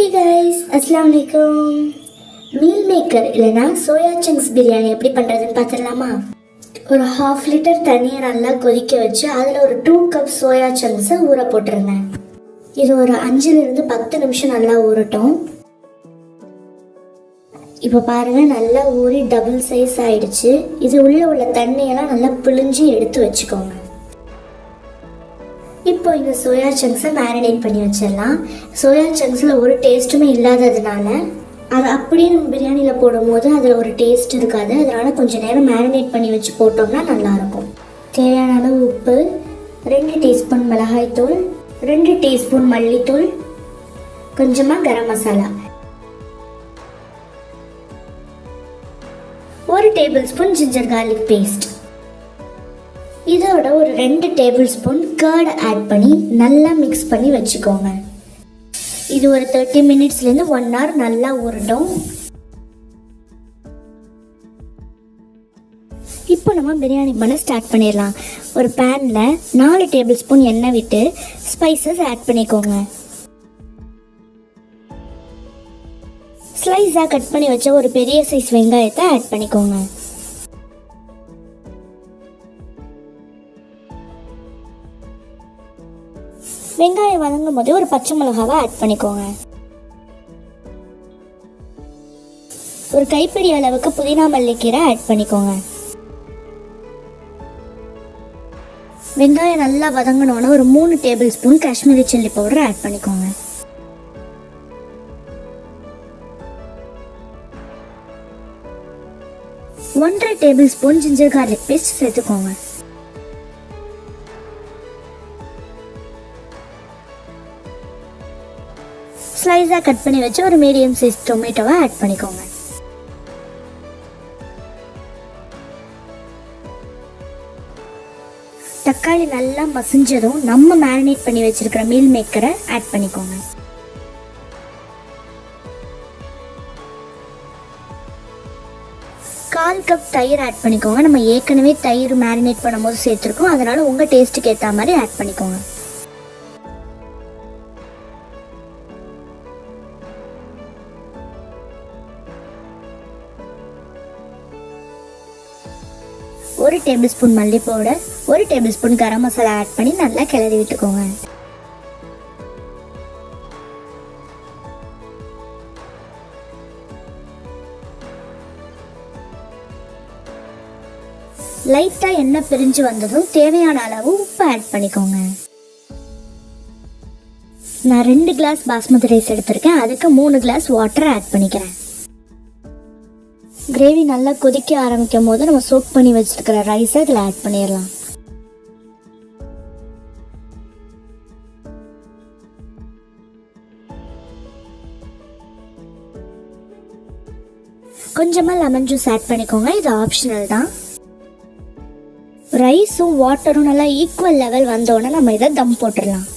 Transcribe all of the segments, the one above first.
Hey guys, Assalamu alaikum. Meal maker இல்லனா soya chunks biryani எப்படி பண்றதுன்னு பார்த்துடலாமா? ஒரு 1/2 லிட்டர் தண்ணியை நல்லா கொதிக்க வச்சு அதில் ஒரு 2 கப் சோயா சங்க்ஸை ஊற போட்டுருந்தேன். இது ஒரு 5 லிருந்து 10 நிமிஷம் நல்லா ஊறட்டும். இப்போ பாருங்க, நல்லா ஊறி டபுள் சைஸ் ஆயிடுச்சு. இது உள்ள தண்ணியெல்லாம் நல்லா பிழிஞ்சு எடுத்து வச்சுக்கோங்க. இப்போ இந்த சோயா சங்க்ஸை மேரினேட் பண்ணி வச்சிடலாம். சோயா சங்க்ஸில் ஒரு டேஸ்ட்டுமே இல்லாததுனால அதை அப்படியே நம்ம பிரியாணியில் போடும்போது அதில் ஒரு டேஸ்ட் இருக்காது. அதனால் கொஞ்சம் நேரம் மேரினேட் பண்ணி வச்சு போட்டோம்னா நல்லாயிருக்கும். தேவையான அளவு உப்பு, 2 டீஸ்பூன் மிளகாய்த்தூள், 2 டீஸ்பூன் மல்லித்தூள், கொஞ்சமாக garam masala, 1 tablespoon ginger garlic paste. இதோட ஒரு 2 டேபிள் ஸ்பூன் கர்ட் ஆட் பண்ணி நல்லா மிக்ஸ் பண்ணி வச்சுக்கோங்க. இது ஒரு 30 மினிட்ஸ்லேருந்து 1 hour நல்லா ஊறட்டும். இப்போ நம்ம பிரியாணி பண்ண ஸ்டார்ட் பண்ணிடலாம். ஒரு பேனில் 4 டேபிள் ஸ்பூன் எண்ணெய் விட்டு ஸ்பைசஸ் ஆட் பண்ணிக்கோங்க. ஸ்லைஸாக கட் பண்ணி வச்ச ஒரு பெரிய சைஸ் வெங்காயத்தை ஆட் பண்ணிக்கோங்க. வெங்காயம் வதங்கும் போது ஒரு பச்சை மிளகாவை ஆட் பண்ணிக்கோங்க. ஒரு கைப்பிடி அளவுக்கு புதினா மல்லிக்கீரை ஆட் பண்ணிக்கோங்க. வெங்காயம் நல்லா வதங்கணும்னா ஒரு 3 tablespoon Kashmiri chilli powder add பண்ணிக்கோங்க. ஒன்றரை tablespoon ginger garlic paste சேர்த்துக்கோங்க. ஸ்லைஸாக கட் பண்ணி வச்சு ஒரு மீடியம் சைஸ் டொமேட்டோவை ஆட் பண்ணிக்கோங்க. தக்காளி நல்லா மசிஞ்சதும் நம்ம மேரினேட் பண்ணி வச்சிருக்கிற மீல் மேக்கரை ஆட் பண்ணிக்கோங்க. கால் கப் தயிர் ஆட் பண்ணிக்கோங்க. நம்ம ஏற்கனவே தயிர் மேரினேட் பண்ணும்போது சேர்த்துருக்கோம், அதனால உங்கள் டேஸ்ட்டுக்கு ஏற்ற மாதிரி ஆட் பண்ணிக்கோங்க. ஒரு டேபிள் ஸ்பூன் மல்லி powder, 1 table spoon garam masala add பண்ணி நல்லா கிளறி விட்டுக்கோங்க. லைட்டா எண்ணெய் பிரிஞ்சு வந்ததும் தேவையான அளவு உப்பு ஆட் பண்ணிக்கோங்க. நான் 2 கிளாஸ் பாஸ்மதி ரைஸ் எடுத்திருக்கேன், அதுக்கு 3 கிளாஸ் வாட்டர் ஆட் பண்ணிக்கிறேன். கிரேவி நல்லா கொதிக்க ஆரம்பிக்கும் போது நம்ம சோக் பண்ணி வச்சிருக்கிற ரைஸை இதில் ஆட் பண்ணிடலாம். கொஞ்சமாக லெமன் ஜூஸ் ஆட் பண்ணிக்கோங்க, இது ஆப்ஷனல் தான். ரைஸும் வாட்டரும் நல்லா ஈக்குவல் லெவல் வந்தோடனே நம்ம இதை தம் போட்டுடலாம்.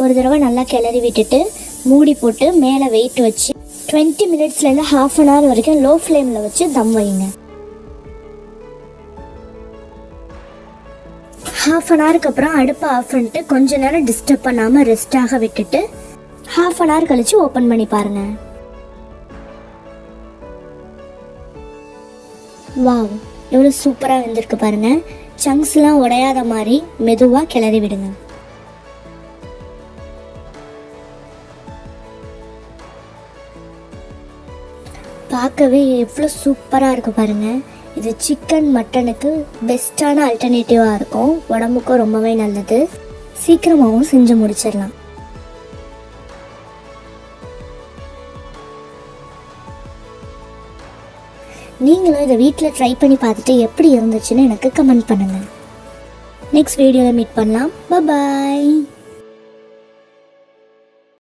ஒரு தடவை நல்லா கிளறி விட்டுட்டு மூடி போட்டு மேலே வெயிட் வச்சு 20 மினிட்ஸ்லேருந்து 1/2 hour வரைக்கும் லோ ஃப்ளேமில் வச்சு தம் வைங்க. 1/2 hourக்கு அப்புறம் அடுப்பை ஆஃப் பண்ணிட்டு கொஞ்ச நேரம் டிஸ்டர்ப் பண்ணாமல் ரெஸ்டாக விட்டுட்டு 1/2 hour கழிச்சு ஓப்பன் பண்ணி பாருங்க. வாவ், எவ்வளோ சூப்பராக வெந்திருக்கு பாருங்க. சங்க்ஸ்லாம் உடையாத மாதிரி மெதுவாக கிளறி விடுங்க. பார்க்கவே எவ்வளோ சூப்பராக இருக்குது பாருங்கள். இது சிக்கன் மட்டனுக்கு பெஸ்ட்டான ஆல்டர்னேட்டிவாக இருக்கும், உடம்புக்கும் ரொம்பவே நல்லது. சீக்கிரமாகவும் செஞ்சு முடிச்சிடலாம். நீங்களும் இதை வீட்டில் ட்ரை பண்ணி பார்த்துட்டு எப்படி இருந்துச்சுன்னு எனக்கு கமெண்ட் பண்ணுங்கள். நெக்ஸ்ட் வீடியோவில் மீட் பண்ணலாம். பாய்.